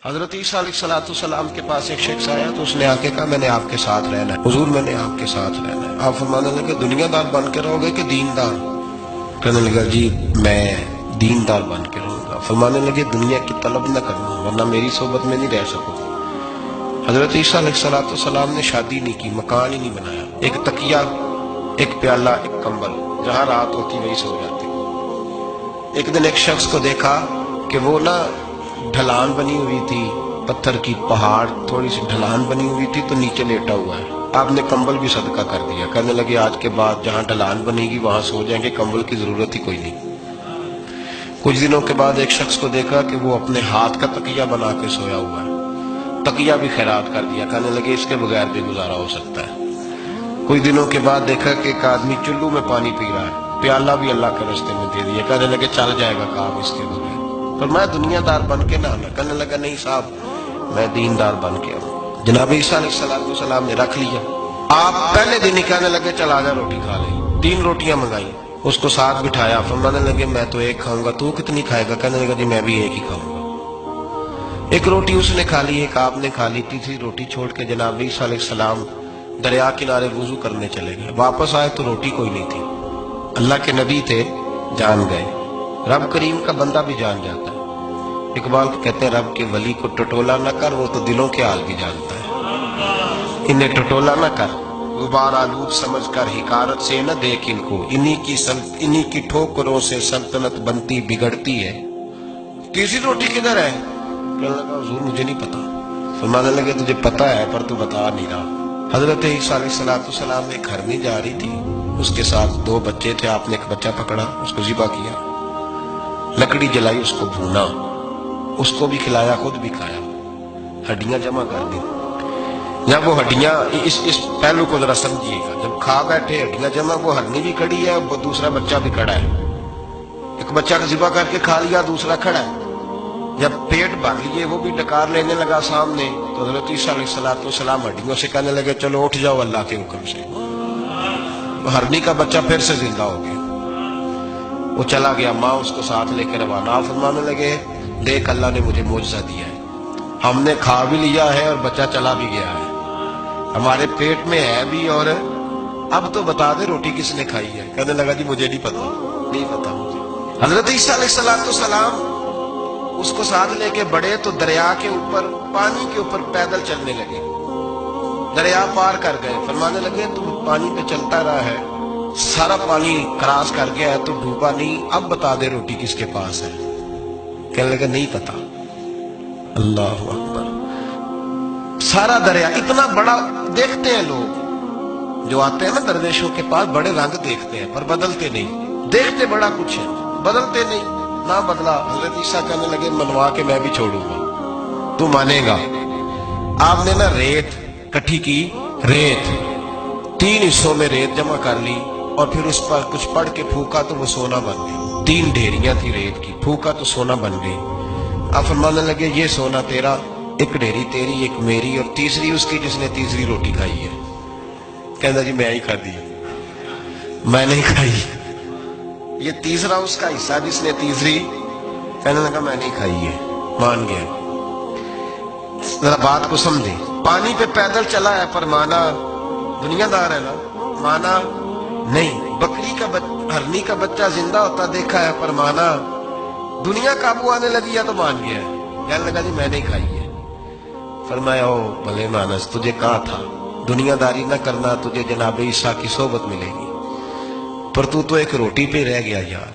حضرت عیسیٰ علیہ السلام کے پاس ایک شخص آیا تو اس نے آ کے کہا میں نے آپ کے ساتھ رہنا ہے حضور، میں نے آپ کے ساتھ رہنا ہے۔ آپ فرمانے لگے دنیا دار بن کے رہو گے کہ دیندار؟ کہنے لگا جی میں دیندار بن کے رہوں گا۔ فرمانے لگے دنیا کی طلب نہ کرنا ورنہ میری صحبت میں نہیں رہ سکو۔ حضرت عیسیٰ علیہ السلام نے شادی نہیں کی، مکان ہی نہیں بنایا، ایک تکیہ، ایک پیالہ، ایک کمبل، جہاں رات ہوتی وہی سو جاتے۔ ایک دن ایک شخص کو دیکھا کہ وہ ڈھلان بنی ہوئی تھی، پتھر کی پہاڑ تھوڑی سی ڈھلان بنی ہوئی تھی تو نیچے لیٹا ہوا ہے۔ آپ نے کمبل بھی صدقہ کر دیا، کہنے لگے آج کے بعد جہاں ڈھلان بنے گی وہاں سو جائیں گے، کمبل کی ضرورت ہی کوئی نہیں۔ کچھ دنوں کے بعد ایک شخص کو دیکھا کہ وہ اپنے ہاتھ کا تکیہ بنا کے سویا ہوا ہے، تکیہ بھی خیرات کر دیا، کہنے لگے اس کے بغیر بھی گزارا ہو سکتا ہے۔ کچھ دنوں کے بعد دیکھا کہ ایک آدمی چلو میں پانی پی رہا ہے، پیالہ بھی اللہ کے راستے میں دے دیا، کہنے لگے چل جائے گا کام اس کے بغیر۔ پر میں دنیا دار بن کے نہ آنا، کہنے لگا نہیں صاحب میں دیندار بن کے آؤں۔ جناب عیسیٰ علیہ السلام نے رکھ لیا۔ آپ پہلے دن ہی کہنے لگے چل آ جا روٹی کھا لے، 3 روٹیاں منگائی، اس کو ساتھ بٹھایا، فرمانے لگے میں تو ایک کھاؤں گا، تو کتنی کھائے گا؟ کہنے لگا جی میں بھی ایک ہی کھاؤں گا۔ ایک روٹی اس نے کھا لی، ایک آپ نے کھا لی، تیسری روٹی چھوڑ کے جناب عیسیٰ علیہ السلام دریا کنارے وضو کرنے چلے گئے۔ واپس آئے تو روٹی کوئی نہیں تھی۔ اللہ کے نبی تھے، جان گئے۔ رب کریم کا بندہ بھی جان جاتا ہے۔ اقبال کہتے ہیں رب کے ولی کو ٹٹولا نہ کر، وہ تو دلوں کے حال بھی جانتا ہے۔ انہیں ٹٹولا نہ کر، غبار آلود سمجھ کر حکارت سے نہ دیکھ ان کو، انہی کی ٹھوکروں سے سلطنت بنتی بگڑتی ہے۔ تیسری روٹی کدھر ہے؟ کہنے لگا حضور مجھے نہیں پتا۔ فرمانے لگے تجھے پتا ہے پر تو بتا نہیں رہا۔ حضرت عیسیٰ علیہ السلام ایک ہرنی جا رہی تھی، اس کے ساتھ 2 بچے تھے، آپ نے ایک بچہ پکڑا، اس کو ذبح کیا، لکڑی جلائی، اس کو بھونا، اس کو بھی کھلایا، خود بھی کھایا، ہڈیاں جمع کر دی۔ جب وہ ہڈیاں اس پہلو کو ذرا سمجھیے گا، جب کھا بیٹھے ہڈیاں جمع، وہ ہرنی بھی کھڑی ہے، وہ دوسرا بچہ بھی کھڑا ہے، ایک بچہ کا ذبح کر کے کھا لیا، دوسرا کھڑا ہے۔ جب پیٹ بھر لیے وہ بھی ڈکار لینے لگا سامنے، تو حضرت عیسیٰ علیہ السلام ہڈیوں سے کہنے لگے چلو اٹھ جاؤ اللہ کے حکم سے۔ ہرنی کا بچہ پھر سے زندہ ہو گیا، وہ چلا گیا، ماں اس کو ساتھ لے کے روانہ۔ فرمانے لگے دیکھ اللہ نے مجھے معجزہ دیا ہے، ہم نے کھا بھی لیا ہے اور بچہ چلا بھی گیا ہے، ہمارے پیٹ میں ہے بھی، اور اب تو بتا دے روٹی کس نے کھائی ہے؟ کہنے لگا جی مجھے نہیں پتا مجھے۔ حضرت عیسیٰ علیہ السلام اس کو ساتھ لے کے بڑے تو دریا کے اوپر، پانی کے اوپر پیدل چلنے لگے، دریا پار کر گئے۔ فرمانے لگے تو پانی پہ چلتا رہا ہے، سارا پانی کراس کر گیا ہے تو ڈوبا نہیں، اب بتا دے روٹی کس کے پاس ہے؟ کہنے لگا نہیں پتا۔ اللہ اکبر، سارا دریا اتنا بڑا، دیکھتے ہیں لوگ جو آتے ہیں نا درویشوں کے پاس، بڑے رنگ دیکھتے ہیں پر بدلتے نہیں، دیکھتے بڑا کچھ ہے بدلتے نہیں، نہ بدلا۔ حضرت عیسیٰ کہنے لگے منوا کے میں بھی چھوڑوں گا، تو مانے گا۔ آپ نے ریت کٹھی کی، ریت 3 حصوں میں ریت جمع کر لی اور پھر اس پر کچھ پڑھ کے پھونکا تو وہ سونا بن گئی۔ 3 ڈھیریاں تھی ریت کی، پھونکا تو سونا بن گئی۔ آپ فرمانے لگے یہ سونا تیرا، ایک ڈھیری تیری، ایک میری، اور تیسری اس کی جس نے تیسری روٹی کھائی ہے۔ کہنا جی میں ہی کھا دی، میں نہیں کھائی۔ یہ تیسرا اس کا حصہ جس نے تیسری، کہنے لگا میں نہیں کھائی ہے، مان گیا۔ ذرا بات کو سمجھیں، پانی پہ پیدل چلا ہے پر مانا دنیا دار ہے نا، مانا نہیں۔ بکری کا ہرنی کا بچہ زندہ ہوتا دیکھا ہے پر مانا، دنیا قابو آنے لگی ہے تو مان گیا ہے، کہنے لگا جی میں نہیں کھائی ہے۔ فرمایا او بھلے مانس، تجھے کہا تھا دنیا داری نہ کرنا، تجھے جناب عیسیٰ کی صحبت ملے گی، پر تو ایک روٹی پہ رہ گیا یار۔